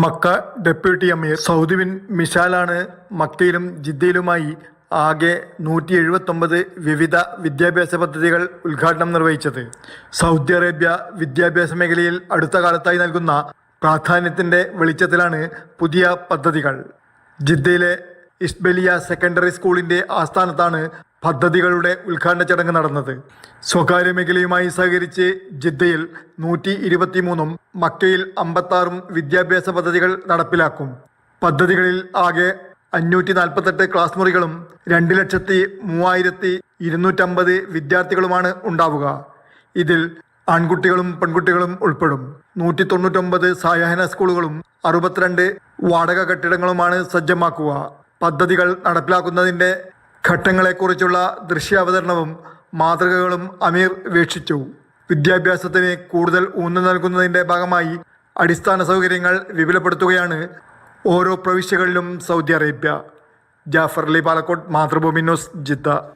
Mecca deputy അമീർ Saudi bin മിഷാലാണ് മക്കയിലും ജിദ്ദയിലുമായി ആകെ 179 വിവിധ വിദ്യാഭ്യാസ പദ്ധതികൾ ഉദ്ഘാടനം നിർവഹിച്ചത്. സൗദി അറേബ്യ വിദ്യാഭ്യാസ മേഖലയിൽ അടുത്ത കാലത്തായി നൽകുന്ന പ്രാധാന്യത്തിൻ്റെ വെളിച്ചത്തിലാണ് പുതിയ പദ്ധതികൾ. ജിദ്ദയിലെ ഇസ്ബലിയ സെക്കൻഡറി സ്കൂളിൻ്റെ ആസ്ഥാനത്താണ് പദ്ധതികളുടെ ഉദ്ഘാടന ചടങ്ങ് നടന്നത്. സ്വകാര്യ മേഖലയുമായി സഹകരിച്ച് ജിദ്ദയിൽ 123 മക്കയിൽ 56 വിദ്യാഭ്യാസ പദ്ധതികൾ നടപ്പിലാക്കും. പദ്ധതികളിൽ ആകെ 548 ക്ലാസ് മുറികളും 2,03,250 വിദ്യാർത്ഥികളുമാണ് ഉണ്ടാവുക. ഇതിൽ ആൺകുട്ടികളും പെൺകുട്ടികളും ഉൾപ്പെടും. 199 സായാഹ്ന സ്കൂളുകളും 62 വാടക കെട്ടിടങ്ങളുമാണ് സജ്ജമാക്കുക. പദ്ധതികൾ നടപ്പിലാക്കുന്നതിൻ്റെ ഘട്ടങ്ങളെക്കുറിച്ചുള്ള ദൃശ്യാവതരണവും മാതൃകകളും അമീർ വീക്ഷിച്ചു. വിദ്യാഭ്യാസത്തിന് കൂടുതൽ ഊന്നൽ നൽകുന്നതിൻ്റെ ഭാഗമായി അടിസ്ഥാന സൗകര്യങ്ങൾ വിപുലപ്പെടുത്തുകയാണ് ഓരോ പ്രവിശ്യകളിലും Saudi Arabia. Jafar Ali Palakkode, Mathrubhumi news, Jeddah.